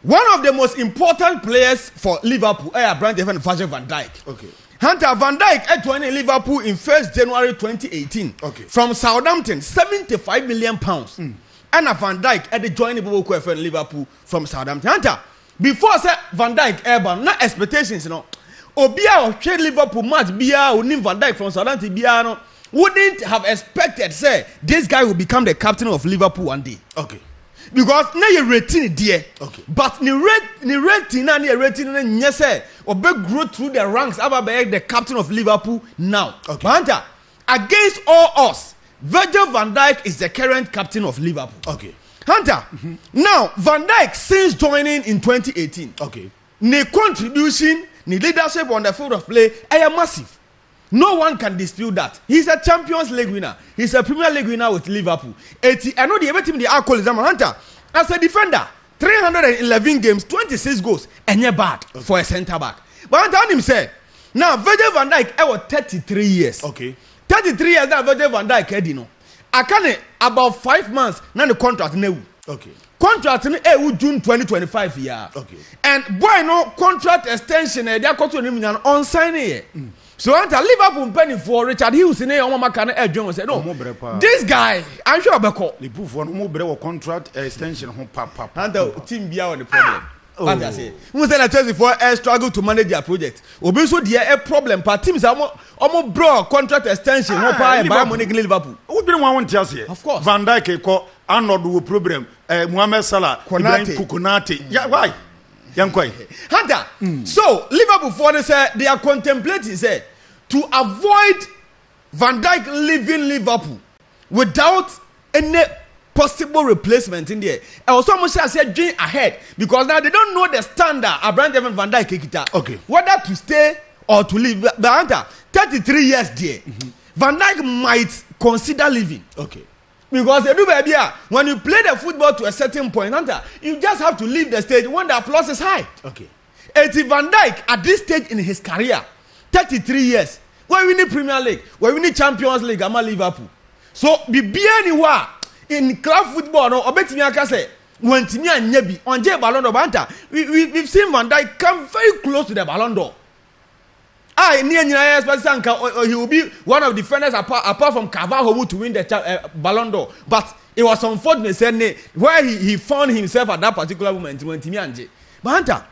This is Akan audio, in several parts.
One of the most important players for Liverpool, Brand Van Dijk. Okay. Hunter Van Dijk joined Liverpool in 1st January 2018. Okay. From Southampton, £75 million. And Van Dijk joined Liverpool from Southampton. Hunter, before Van Dijk airborne, no expectations, you know. Obia or trade Liverpool match Bia or Van Dijk from Southampton Bia wouldn't have expected say this guy will become the captain of Liverpool one day. Okay. Because now you're rating there. Okay. But the rating and the rating and yes sir Obe grow through the ranks about the captain of Liverpool now. Okay. Hunter, against all odds, Virgil van Dijk is the current captain of Liverpool. Okay. Hunter, now Van Dijk since joining in 2018. Okay. The contribution, the leadership on the field of play are massive. No one can dispute that. He's a Champions League winner. He's a Premier League winner with Liverpool. I know the team the alcohol is Hunter. As a defender, 311 games, 26 goals, and you're bad for a centre back. But Hunter him said, now Virgil van Dijk was 33 years. Okay. 33 years now Virgil van Dijk had I can't about 5 months now the contract now. Okay. Contract in June 2025 year. Okay. And boy no contract extension they are going to on signing. So until Liverpool penny for Richard Hughes in Omama can John said no. This guy I'm sure Beko. Liverpool for no more contract extension home papa. And the team be on the problem. As I say, who said that Chelsea for struggle to manage their project. Obi so there a problem. But teams are more bro contract extension. Home buy money in Liverpool. Who didn't want Chelsea? Of course. Van Dijk ko Arnold problem. Mohamed Salah, Konate. Yeah, why? Hunter. So Liverpool for they are contemplating say to avoid Van Dijk leaving Liverpool without any possible replacement in there. And also much I said dream ahead because now they don't know the standard Abraham Van Dijk. Okay. Whether to stay or to leave. But Hunter, 33 years there. Van Dijk might consider leaving. Okay. Because when you play the football to a certain point, Hunter, you just have to leave the stage when the applause is high. Okay. Van Dijk at this stage in his career, 33 years, when we need Premier League, when we need Champions League, I'm a Liverpool. So be anywhere in club football, no, obetimi aka say when timi anya bi on je Ballon d'Or banta. We've seen Van Dijk come very close to the Ballon d'Or. He will be one of the defenders apart from Carvalho to win the Ballon d'Or. But it was unfortunate where he found himself at that particular moment when Timi Anje. But Hunter,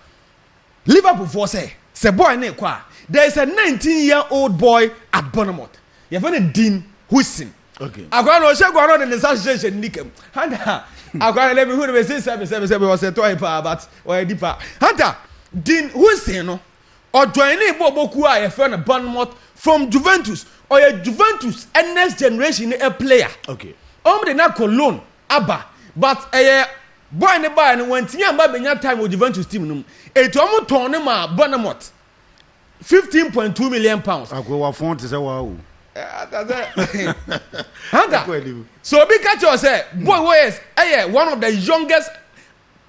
Liverpool for say boy ne kwa. There is a 19-year-old boy at Bournemouth. You have a Dean Huijsen. Okay. Akwano shegwano in the association nikem. Hunter, akwano let me who say 7 was a toy but or deeper. Hunter, Dean Huijsen no. Or joining Boboku a friend Bournemouth from Juventus or a Juventus and next generation a player. Okay. They not Cologne, Abba, but a boy and a boy and when Tiamba time with Juventus team, a Tomo Tonema Bournemouth, £15.2 million. I go phone to say wow. So big catch yourself, boy, is one of the youngest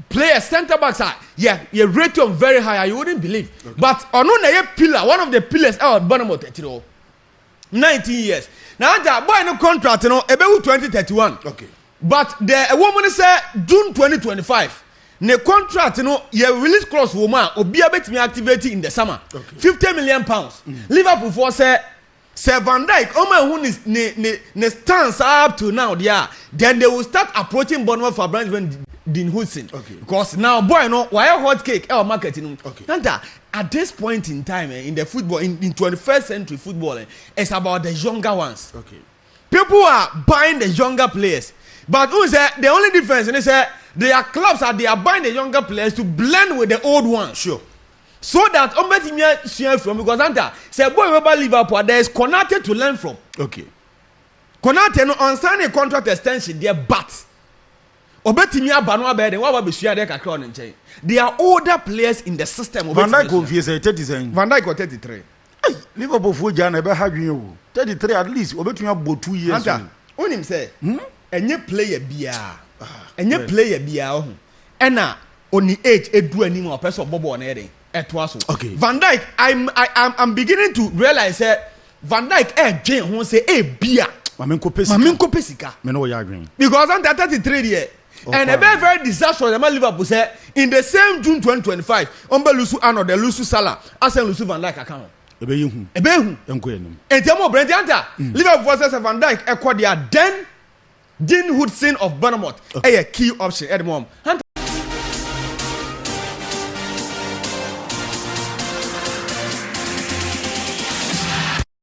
players, centre backs are you rate them very high. You wouldn't believe, okay. But on a pillar, one of the pillars out Bournemouth, 19 years. Now that boy no contract, about 2031. Okay. But the woman say June 2025. The contract, you release clause woman or be able to be activated in the summer. Okay. £50 million. Liverpool for say Van Dijk, who is ne stands up to now, then they will start approaching Bournemouth for Brand Dean Huijsen. Okay. Because now, boy, why a hot cake or marketing? Okay. And at this point in time, in the football, in 21st century football, it's about the younger ones. Okay. People are buying the younger players. But who say the only difference is that their clubs they are buying the younger players to blend with the old ones. Sure. So that Ometimia share from because Anta say boy about Liverpool there is Konate to learn from. Okay. Konate no on sign a contract extension there, but Obetimia Banwa Beden what be share there kakra on nchen. They are older players in the system. Van Dijk confuse 30. Van Dijk got 33. Liverpool for Jana be have you 33 at least Obetimia about 2 years. Anta on him say enye player bia. Enye player bia ho. Ena on the age edu anim o person bobo na eden. Okay. Van Dijk, I'm beginning to realize that Van Dijk Jane who say beer. Maminko pesika. Me no ya green. Because under 33 year, and a very disastrous about Liverpool say in the same June 2025 Ombe Lusu Arnold the Lusu Salah Asen Lusu Van Dijk account Ebehu and Temo Brentianta Liverpool versus Van Dijk equal their then Dean Huijsen of Bournemouth a key option at the moment.